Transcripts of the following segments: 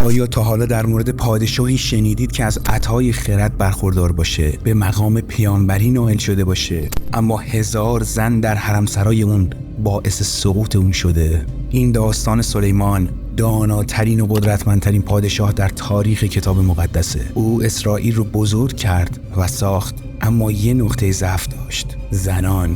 آیا تا حالا در مورد پادشاهی شنیدید که از عطای خرد برخوردار باشه، به مقام پیامبری نائل شده باشه، اما 1000 زن در حرمسرای اون باعث سقوط اون شده؟ این داستان سلیمان، داناترین و قدرتمندترین پادشاه در تاریخ کتاب مقدسه. او اسرائیل رو بزرگ کرد و ساخت، اما یه نقطه ضعف داشت: زنان.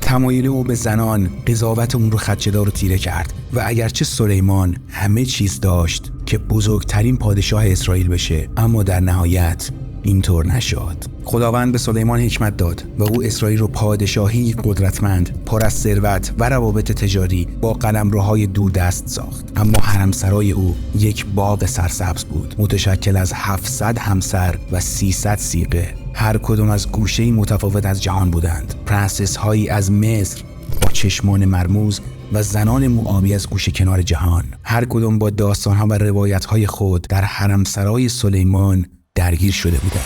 تمایل او به زنان قضاوت اون رو خدشه‌دار و تیره کرد و اگرچه سلیمان همه چیز داشت که بزرگترین پادشاه اسرائیل بشه، اما در نهایت اینطور نشد. خداوند به سلیمان حکمت داد و او اسرائیل رو پادشاهی قدرتمند، پر از ثروت و روابط تجاری با قلمروهای دوردست ساخت. اما حرمسرای او یک باغ سرسبز بود، متشکل از 700 همسر و 300 صیغه. هر کدوم از گوشه‌ای متفاوت از جهان بودند. پرنسس هایی از مصر با چشمان مرموز و زنان موآبی از گوشه کنار جهان، هر کدوم با داستان‌ها و روایت‌های خود در حرمسرای سلیمان درگیر شده بودند.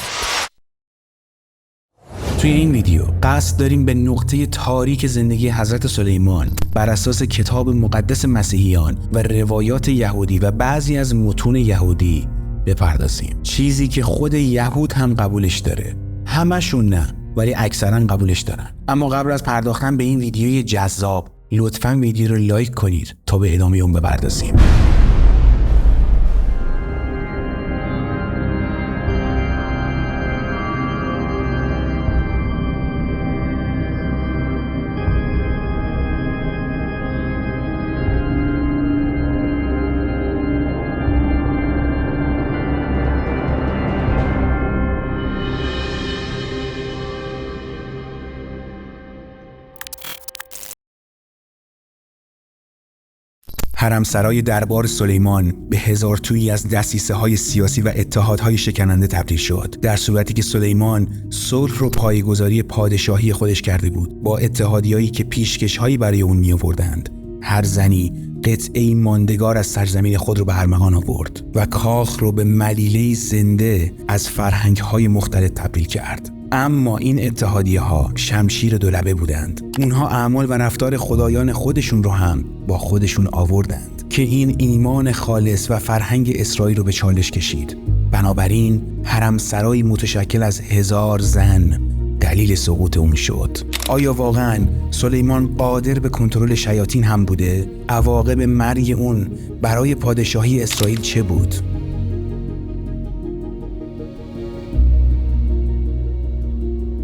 توی این ویدیو قصد داریم به نقطه تاریک زندگی حضرت سلیمان بر اساس کتاب مقدس مسیحیان و روایات یهودی و بعضی از متون یهودی بپردازیم. چیزی که خود یهود هم قبولش داره. همشون نه، ولی اکثرا قبولش دارن. اما قبل از پرداختن به این ویدیوی جذاب، لطفاً ویدیو رو لایک کنید تا به ادامه اون بپردازیم. حرمسرای دربار سلیمان به هزارتویی از دسیسه‌های سیاسی و اتحادهای شکننده تبدیل شد، در صورتی که سلیمان صلح رو پایه‌گذاری پادشاهی خودش کرده بود، با اتحادیهایی که پیشکش‌هایی برای اون می‌آوردند. هر زنی قطعه‌ای ماندگار از سرزمین خود رو به ارمغان آورد و کاخ رو به ملیله‌ای زنده از فرهنگ‌های مختلف تبدیل کرد. اما این اتحادیه‌ها شمشیر دولبه بودند. اونها اعمال و رفتار خدایان خودشون رو هم با خودشون آوردند که این ایمان خالص و فرهنگ اسرائیل رو به چالش کشید. بنابراین حرمسرایی متشکل از 1000 زن دلیل سقوط اون شد. آیا واقعاً سلیمان قادر به کنترل شیاطین هم بوده؟ عواقب مرگ اون برای پادشاهی اسرائیل چه بود؟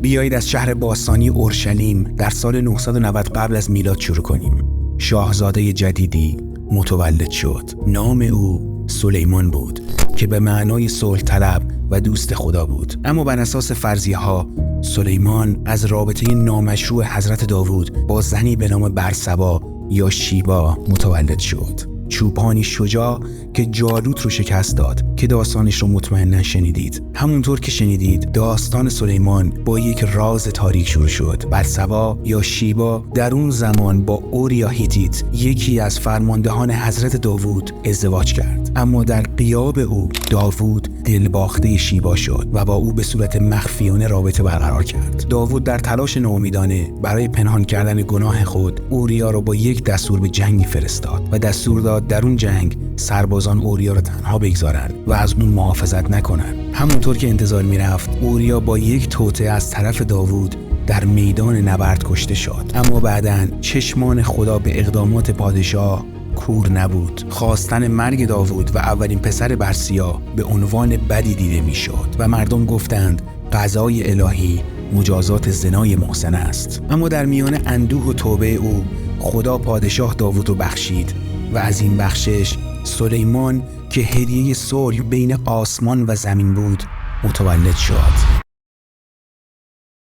بیایید از شهر باستانی اورشلیم در سال 990 قبل از میلاد شروع کنیم. شاهزاده جدیدی متولد شد. نام او سلیمان بود که به معنای صلح طلب و دوست خدا بود. اما بر اساس فرضیه‌ها سلیمان از رابطه نامشروع حضرت داوود با زنی به نام برسبا یا شیبا متولد شد. چوپانی شجاع که جالوت رو شکست داد که داستانش رو مطمئنا شنیدید. همونطور که شنیدید داستان سلیمان با یک راز تاریک شروع شد. برسبا یا شیبا در اون زمان با اوریا هیتیت، یکی از فرماندهان حضرت داوود، ازدواج کرد. اما در غیاب او داوود دلباخته شیبا شد و با او به صورت مخفیانه رابطه برقرار کرد. داوود در تلاش ناامیدانه برای پنهان کردن گناه خود اوریا رو با یک دستور به جنگی فرستاد و دستور داد در اون جنگ سربازان اوریا رو تنها بگذارن و از اون محافظت نکنن. همونطور که انتظار میرفت اوریا با یک توطئه از طرف داوود در میدان نبرد کشته شد. اما بعداً چشمان خدا به اقدامات پادشاه کور نبود. خواستن مرگ داوود و اولین پسر برسیا به عنوان بدی دیده میشد و مردم گفتند قضای الهی مجازات زنای محسن است. اما در میان اندوه و توبه او خدا پادشاه داوود رو بخشید و از این بخشش سلیمان که هدیه صلح بین آسمان و زمین بود متولد شد.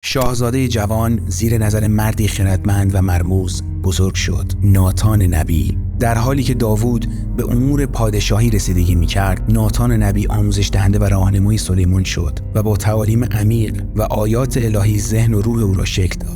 شاهزاده جوان زیر نظر مردی خردمند و مرموز بزرگ شد، ناتان نبی. در حالی که داوود به امور پادشاهی رسیدگی می‌کرد، ناتان نبی آموزش دهنده و راهنمای سلیمان شد و با تعالیم عمیق و آیات الهی ذهن و روح او را شکل داد.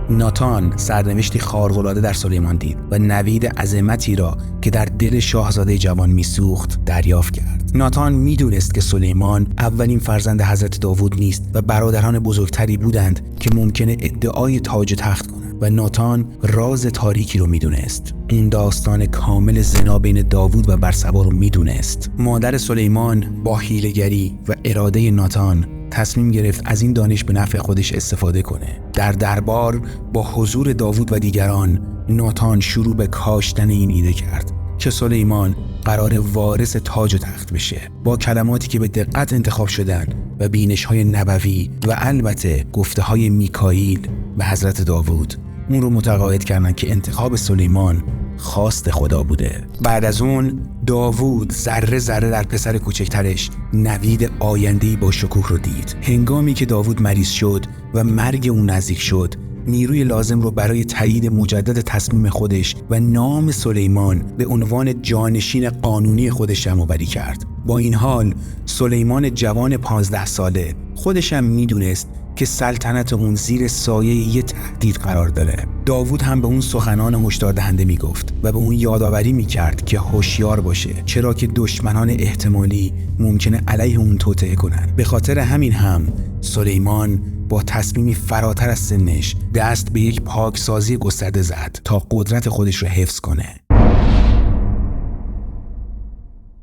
ناتان سرنوشتی خارق‌العاده در سلیمان دید و نوید عظمتی را که در دل شاهزاده جوان میسوخت دریافت کرد. ناتان میدونست که سلیمان اولین فرزند حضرت داوود نیست و برادران بزرگتری بودند که ممکنه ادعای تاج و تخت کنند. و ناتان راز تاریکی رو میدونست. اون داستان کامل زنا بین داوود و برسبا رو میدونست. مادر سلیمان با حیله‌گری و اراده ناتان تصمیم گرفت از این دانش به نفع خودش استفاده کنه. در دربار با حضور داوود و دیگران ناتان شروع به کاشتن این ایده کرد که سلیمان قرار وارث تاج و تخت بشه. با کلماتی که به دقت انتخاب شدن و بینش‌های نبوی و البته گفته‌های میکائیل به حضرت داوود اون رو متقاعد کردن که انتخاب سلیمان خواست خدا بوده. بعد از اون داوود ذره ذره در پسر کوچکترش نوید آینده‌ای با شکوه رو دید. هنگامی که داوود مریض شد و مرگ اون نزدیک شد، نیروی لازم رو برای تایید مجدد تصمیم خودش و نام سلیمان به عنوان جانشین قانونی خودش جمع‌آوری کرد. با این حال سلیمان جوان 15 ساله خودش هم میدونست که سلطنت اون زیر سایه یه تهدید قرار داره. داوود هم به اون سخنان هشدار دهنده میگفت و به اون یادآوری میکرد که هوشیار باشه، چرا که دشمنان احتمالی ممکنه علیه اون توطئه کنن. به خاطر همین هم سلیمان با تصمیمی فراتر از سنش دست به یک پاکسازی گسترده زد تا قدرت خودش رو حفظ کنه.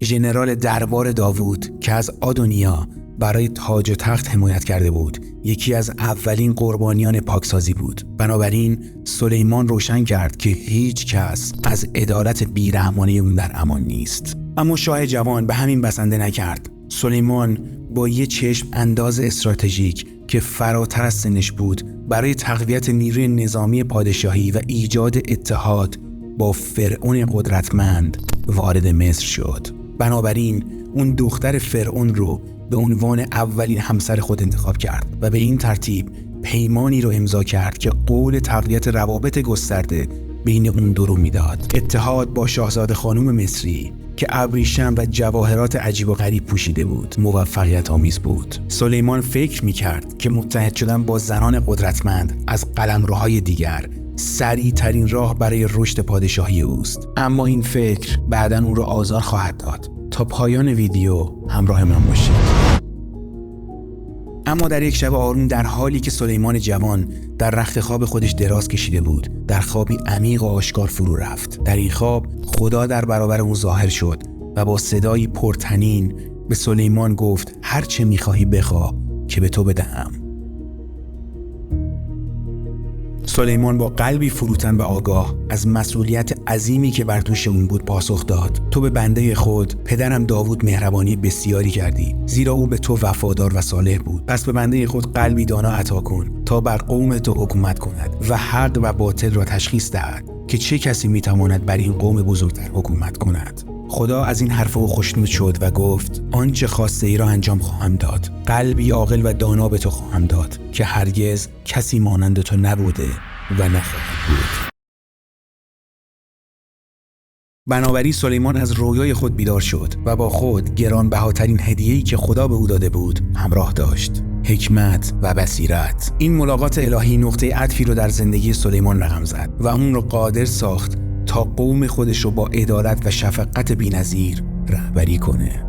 ژنرال دربار داوود که از آدونیا برای تاج و تخت حمایت کرده بود، یکی از اولین قربانیان پاکسازی بود. بنابراین سلیمان روشن کرد که هیچ کس از عدالت بیرحمانه اون در امان نیست. اما شاه جوان به همین بسنده نکرد. سلیمان با یه چشم انداز استراتژیک که فراتر از سنش بود برای تقویت نیروی نظامی پادشاهی و ایجاد اتحاد با فرعون قدرتمند وارد مصر شد. بنابراین اون دختر فرعون رو به عنوان اولین همسر خود انتخاب کرد و به این ترتیب پیمانی رو امضا کرد که قول تقویت روابط گسترده بین اون دو رو میداد. اتحاد با شاهزاده خانم مصری که ابریشم و جواهرات عجیب و غریب پوشیده بود موفقیت آمیز بود. سلیمان فکر میکرد که متحد شدن با زنان قدرتمند از قلمروهای دیگر سریع ترین راه برای رشد پادشاهی اوست. اما این فکر بعداً اون رو آزار خواهد داد. تا پایان ویدیو همراه من باشید. اما در یک شب آروم، در حالی که سلیمان جوان در رخت خواب خودش دراز کشیده بود، در خوابی عمیق و آشکار فرو رفت. در این خواب خدا در برابر اون ظاهر شد و با صدایی پرطنین به سلیمان گفت هر چه می‌خواهی بخواه که به تو بدهم. سلیمان با قلبی فروتن به آگاه از مسئولیت عظیمی که بر دوش اون بود پاسخ داد: تو به بنده خود پدرم داوود مهربانی بسیاری کردی، زیرا او به تو وفادار و صالح بود. پس به بنده خود قلبی دانا عطا کن تا بر قوم تو حکومت کند و حق و باطل را تشخیص دهد که چه کسی میتواند بر این قوم بزرگتر حکومت کند. خدا از این حرف او خوشنود شد و گفت آنچه خواسته ای را انجام خواهم داد. قلبی عاقل و دانا به تو خواهم داد که هرگز کسی مانند تو نبوده و نخواهد بود. بنابراین سلیمان از رویای خود بیدار شد و با خود گرانبهاترین هدیه‌ای که خدا به او داده بود همراه داشت: حکمت و بصیرت. این ملاقات الهی نقطه عطفی رو در زندگی سلیمان رقم زد و اون رو قادر ساخت تا قوم خودش رو با عدالت و شفقت بی‌نظیر رهبری کنه.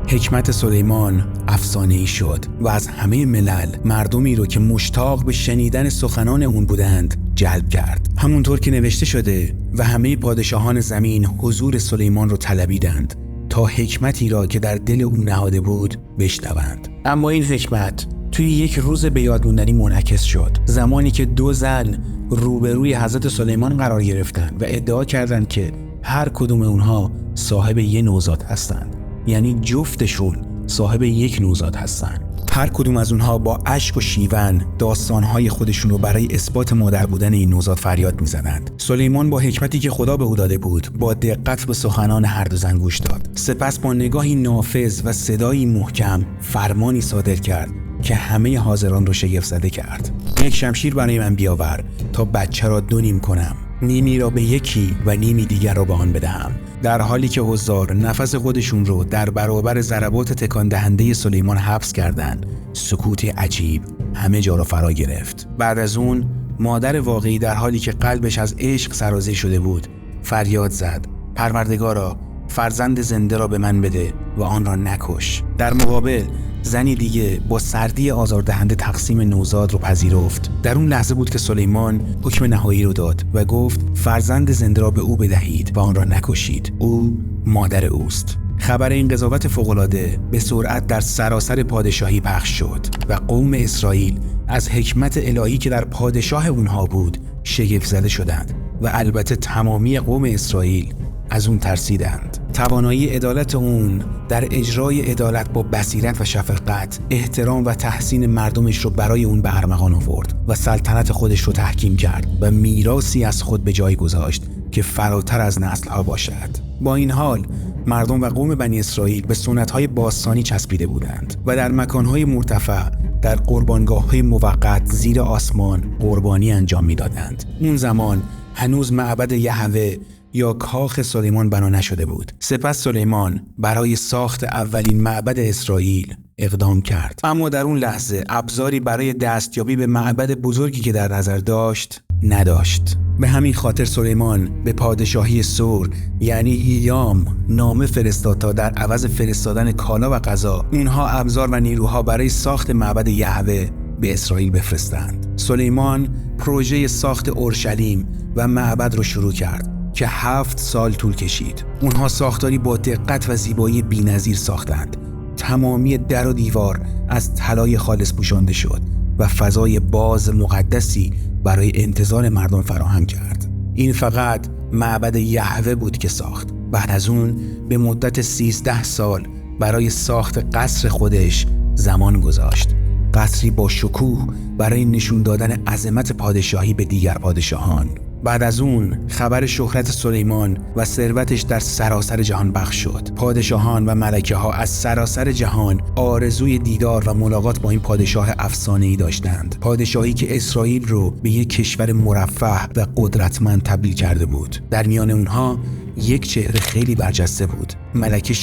حکمت سلیمان افسانه‌ای شد و از همه ملل مردمی رو که مشتاق به شنیدن سخنان اون بودند جلب کرد. همونطور که نوشته شده و همه پادشاهان زمین حضور سلیمان رو طلبیدند تا حکمتی را که در دل او نهاده بود بشنوند. اما این حکمت توی یک روز به یاد موندنی منعکس شد، زمانی که دو زن روبروی حضرت سلیمان قرار گرفتند و ادعا کردند که هر کدوم اونها صاحب یک نوزاد هستند، یعنی جفتشون صاحب یک نوزاد هستند. هر کدوم از اونها با اشک و شیون داستانهای خودشون رو برای اثبات مادر بودن این نوزاد فریاد می‌زدند. سلیمان با حکمتی که خدا به او داده بود با دقت به سخنان هر دو زن گوش داد. سپس با نگاهی نافذ و صدایی محکم فرمانی صادر کرد که همه حاضران رو شگفت زده کرد: یک شمشیر برای من بیاور تا بچه را دو نیم کنم، نیمی را به یکی و نیمی دیگر را به آن بدهم. در حالی که حضار نفس خودشون رو در برابر ضربات تکان دهنده سلیمان حبس کردند، سکوت عجیب همه جا را فرا گرفت. بعد از اون مادر واقعی در حالی که قلبش از عشق سرازیر شده بود فریاد زد: پروردگارا، فرزند زنده را به من بده و آن را نکش. در مقابل زنی دیگه با سردی آزاردهنده تقسیم نوزاد رو پذیرفت. در اون لحظه بود که سلیمان حکم نهایی رو داد و گفت فرزند زنده را به او بدهید و آن را نکشید. او مادر اوست. خبر این قضاوت فوق‌العاده به سرعت در سراسر پادشاهی پخش شد و قوم اسرائیل از حکمت الهی که در پادشاه اونها بود شگفت زده شدند و البته تمامی قوم اسرائیل از اون ترسیدند. توانایی عدالت اون در اجرای عدالت با بصیرت و شفقت احترام و تحسین مردمش رو برای اون به ارمغان آورد و سلطنت خودش رو تحکیم کرد و میراثی از خود به جای گذاشت که فراتر از نسل‌ها باشد. با این حال مردم و قوم بنی اسرائیل به سنت‌های باستانی چسبیده بودند و در مکان‌های مرتفع در قربانگاه‌های موقت زیر آسمان قربانی انجام می‌دادند. اون زمان هنوز معبد یهوه یا کاخ سلیمان بنا نشده بود. سپس سلیمان برای ساخت اولین معبد اسرائیل اقدام کرد. اما در اون لحظه ابزاری برای دستیابی به معبد بزرگی که در نظر داشت نداشت. به همین خاطر سلیمان به پادشاهی سور یعنی هیام نامه فرستاد تا در عوض فرستادن کالا و غذا اونها ابزار و نیروها برای ساخت معبد یهوه به اسرائیل بفرستند. سلیمان پروژه ساخت اورشلیم و معبد رو شروع کرد که 7 سال طول کشید. اونها ساختاری با دقت و زیبایی بی‌نظیر ساختند. تمامی در و دیوار از طلای خالص پوشانده شد و فضای باز مقدسی برای انتظار مردم فراهم کرد. این فقط معبد یهوه بود که ساخت. بعد از اون به مدت 13 سال برای ساخت قصر خودش زمان گذاشت. قصری با شکوه برای نشون دادن عظمت پادشاهی به دیگر پادشاهان. بعد از اون خبر شهرت سلیمان و ثروتش در سراسر جهان پخش شد. پادشاهان و ملکه ها از سراسر جهان آرزوی دیدار و ملاقات با این پادشاه افسانه‌ای داشتند. پادشاهی که اسرائیل رو به یک کشور مرفه و قدرتمند تبدیل کرده بود. در میان اونها یک چهره خیلی برجسته بود، ملکه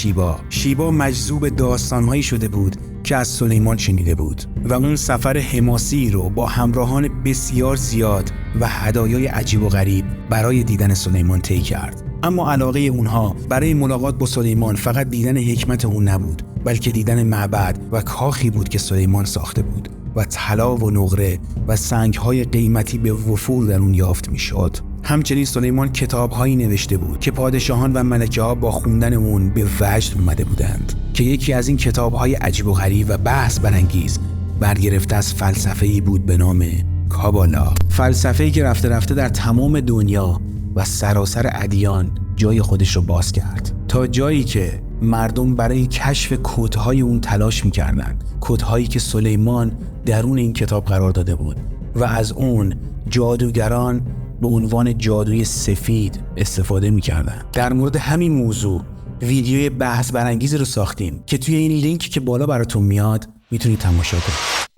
شیبا مجذوب داستانهایی شده بود که از سلیمان شنیده بود و اون سفر حماسی رو با همراهان بسیار زیاد و هدایای عجیب و غریب برای دیدن سلیمان طی کرد. اما علاقه اونها برای ملاقات با سلیمان فقط دیدن حکمت اون نبود، بلکه دیدن معبد و کاخی بود که سلیمان ساخته بود و طلا و نقره و سنگ‌های قیمتی به وفور در اون یافت می‌شد. همچنین سلیمان کتاب‌هایی نوشته بود که پادشاهان و ملکه‌ها با خوندن اون به وجد اومده بودند که یکی از این کتاب‌های عجیب و غریب و بحث برانگیز برگرفته از فلسفه‌ای بود به نام کابالا. فلسفه‌ای که رفته رفته در تمام دنیا و سراسر ادیان جای خودش رو باز کرد، تا جایی که مردم برای کشف کدهای اون تلاش می‌کردند، کدهایی که سلیمان درون این کتاب قرار داده بود و از اون جادوگران به عنوان جادوی سفید استفاده می‌کردند. در مورد همین موضوع ویدیوی بحث برانگیزی رو ساختیم که توی این لینک که بالا براتون میاد میتونید تماشا کنید.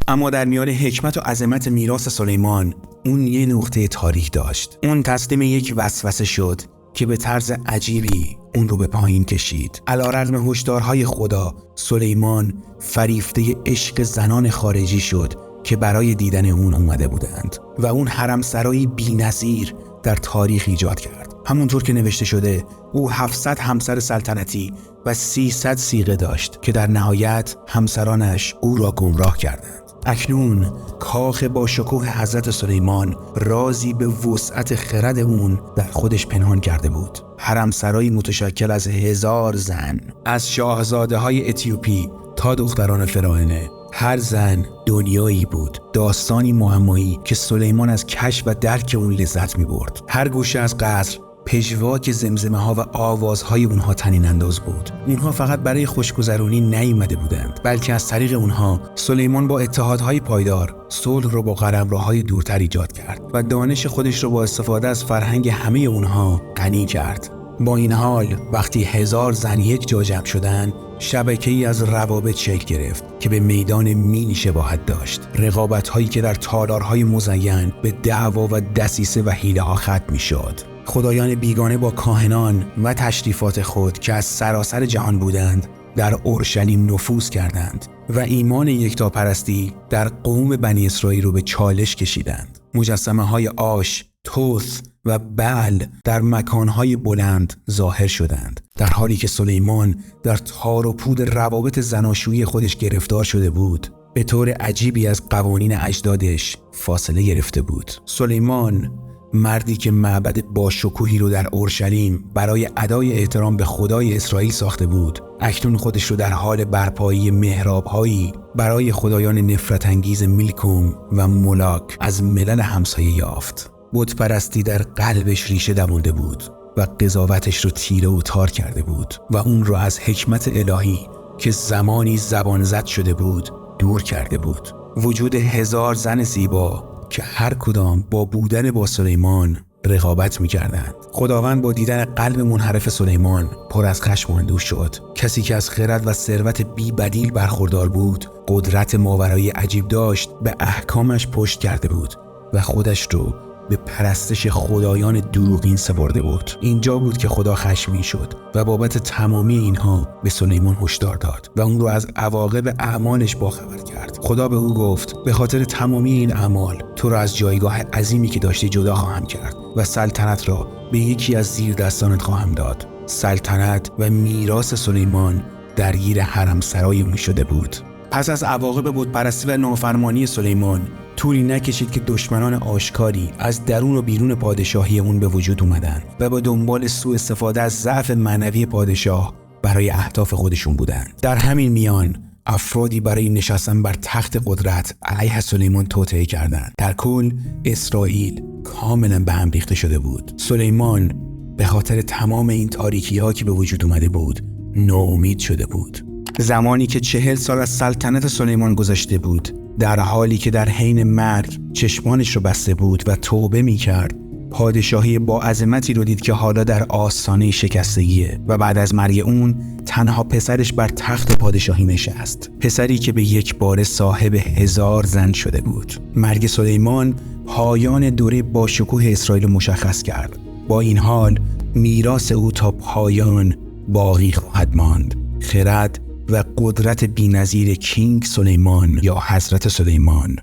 اما در میان حکمت و عظمت میراث سلیمان اون یه نقطه تاریک داشت. اون تسلیم یک وسوسه شد که به طرز عجیبی اون رو به پایین کشید. علیرغم هشدارهای خدا، سلیمان فریفته عشق زنان خارجی شد که برای دیدن اون اومده بودند و اون حرم سرایی بی‌نظیر در تاریخ ایجاد کرد. همونطور که نوشته شده او 700 همسر سلطنتی و 300 صیغه داشت که در نهایت همسرانش او را گمراه کردند. اکنون کاخ با شکوه حضرت سلیمان رازی به وسعت خرد اون در خودش پنهان کرده بود. حرم سرایی متشکل از 1000 زن، از شاهزاده های اتیوپی تا دختران فرعونه. هر زن دنیایی بود، داستانی معمایی که سلیمان از کشف و درک اون لذت می برد. هر گوشه از قصر پژواک زمزمه ها و آوازهای اونها طنین انداز بود. اونها فقط برای خوشگذرونی نیامده بودند، بلکه از طریق اونها سلیمان با اتحادهای پایدار صلح رو با قلمروهای دورتر ایجاد کرد و دانش خودش رو با استفاده از فرهنگ همه اونها غنی کرد. با این حال وقتی 1000 زن یک جا جمع شدند، شبکه‌ای از روابط شکل گرفت که به میدان مین شباهت داشت. رقابت‌هایی که در تالارهای مزین به دعوا و دسیسه و حیله‌ها ختم می‌شد. خدایان بیگانه با کاهنان و تشریفات خود که از سراسر جهان بودند در اورشلیم نفوذ کردند و ایمان یکتاپرستی در قوم بنی اسرائیل رو به چالش کشیدند. مجسمه‌های آش، توث و بعل در مکانهای بلند ظاهر شدند، در حالی که سلیمان در تار و پود روابط زناشویی خودش گرفتار شده بود. به طور عجیبی از قوانین اجدادش فاصله گرفته بود. سلیمان، مردی که معبد باشکوهی رو در اورشلیم برای ادای احترام به خدای اسرائیل ساخته بود، اکنون خودش رو در حال برپایی محراب‌هایی برای خدایان نفرت انگیز میلکوم و مولاک از ملل همسایه یافت. بت‌پرستی در قلبش ریشه دوانده بود و قضاوتش رو تیره و تار کرده بود و اون رو از حکمت الهی که زمانی زبان زد شده بود دور کرده بود. وجود 1000 زن زیبا که هر کدام با بودن با سلیمان رقابت می‌کردند. خداوند با دیدن قلب منحرف سلیمان پر از خشم و اندوه شد. کسی که از خرد و ثروت بی بدیل برخوردار بود، قدرت ماورایی عجیب داشت، به احکامش پشت کرده بود و خودش رو به پرستش خدایان دروغین سپرده بود. اینجا بود که خدا خشمگین شد و بابت تمامی اینها به سلیمان هشدار داد و اون رو از عواقب اعمالش باخبر کرد. خدا به او گفت به خاطر تمامی این اعمال تو را از جایگاه عظیمی که داشتی جدا خواهم کرد و سلطنت را به یکی از زیر دستانت خواهم داد. سلطنت و میراث سلیمان درگیر حرم سرای او شده بود. پس از عواقب بت‌پرستی و نافرمانی سلیمان طولی نکشید که دشمنان آشکاری از درون و بیرون پادشاهی اون به وجود اومدن و با دنبال سوء استفاده از ضعف معنوی پادشاه برای اهداف خودشون بودن. در همین میان افرادی برای نشستن بر تخت قدرت علیه سلیمان توطئه کردند. در کل اسرائیل کاملا به هم ریخته شده بود. سلیمان به خاطر تمام این تاریکی‌ها که به وجود اومده بود ناامید شده بود. زمانی که 40 سال از سلطنت سلیمان گذشته بود، در حالی که در حین مرگ چشمانش رو بسته بود و توبه می کرد، پادشاهی با عظمتی رو دید که حالا در آستانه شکستگیه و بعد از مرگ اون تنها پسرش بر تخت پادشاهی نشست. پسری که به یک بار صاحب 1000 زن شده بود. مرگ سلیمان پایان دوره باشکوه اسرائیل مشخص کرد. با این حال میراث او تا پایان باقی خواهد ماند. خرد و قدرت بی‌نظیر کینگ سلیمان یا حضرت سلیمان.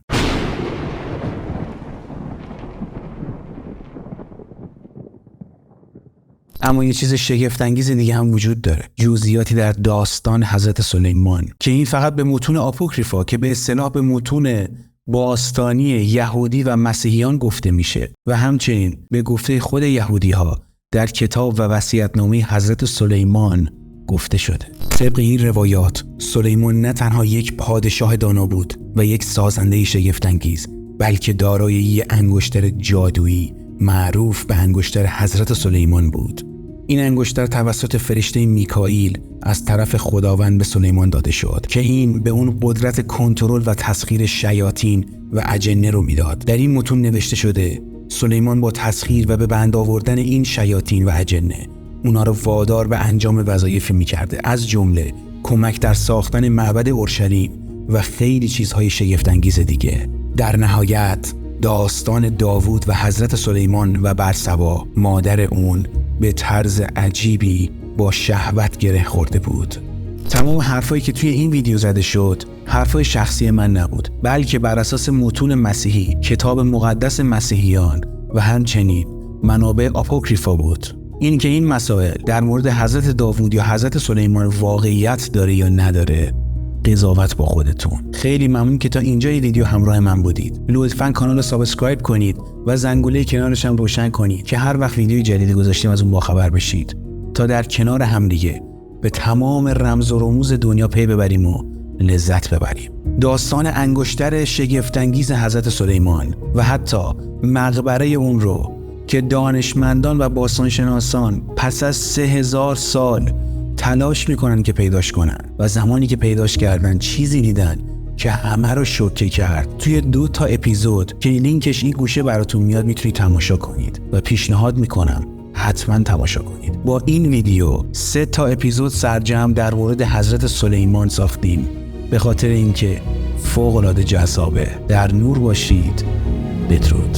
اما یه چیز شگفت انگیز دیگه هم وجود داره، جزئیاتی در داستان حضرت سلیمان که این فقط به متون آپوکریفا که به اصطلاح به متون باستانی یهودی و مسیحیان گفته میشه و همچنین به گفته خود یهودی ها در کتاب و وصیت‌نامه حضرت سلیمان گفته شده. طبق این روایات سلیمان نه تنها یک پادشاه دانا بود و یک سازنده شگفت انگیز، بلکه دارای یک انگشتر جادویی معروف به انگشتر حضرت سلیمان بود. این انگشتر توسط فرشته میکائیل از طرف خداوند به سلیمان داده شد که این به اون قدرت کنترل و تسخیر شیاطین و اجنه رو میداد. در این متون نوشته شده سلیمان با تسخیر و به بند آوردن این شیاطین و اجنه اونا رو وادار به انجام وظایف میکرده، از جمله کمک در ساختن معبد اورشلیم و خیلی چیزهای شگفت انگیز دیگه. در نهایت داستان داوود و حضرت سلیمان و برسبا مادر اون به طرز عجیبی با شهوت گره خورده بود. تمام حرفایی که توی این ویدیو زده شد حرفای شخصی من نبود، بلکه بر اساس متون مسیحی، کتاب مقدس مسیحیان و همچنین منابع آپوکریفا بود. این که این مسائل در مورد حضرت داوود یا حضرت سلیمان واقعیت داره یا نداره قضاوت با خودتون. خیلی ممنون که تا اینجای ویدیو همراه من بودید. لطفاً کانال رو سابسکرایب کنید و زنگوله کنارش هم روشن کنید که هر وقت ویدیوی جدیدی گذاشتیم از اون باخبر بشید تا در کنار هم دیگه به تمام رمز و رموز دنیا پی ببریم و لذت ببریم. داستان انگشتر شگفت‌انگیز حضرت سلیمان و حتی مقبره اون رو که دانشمندان و باستانشناسان پس از 3000 سال تلاش میکنن که پیداش کنن و زمانی که پیداش کردن چیزی دیدن که همه رو شوکه کرد. توی 2 اپیزود که لینکش این گوشه براتون میاد میتونید تماشا کنید و پیشنهاد میکنم حتما تماشا کنید. با این ویدیو 3 اپیزود سرجم در مورد حضرت سلیمان ساختیم به خاطر اینکه فوق العاده جذابه. در نور باشید. بدرود.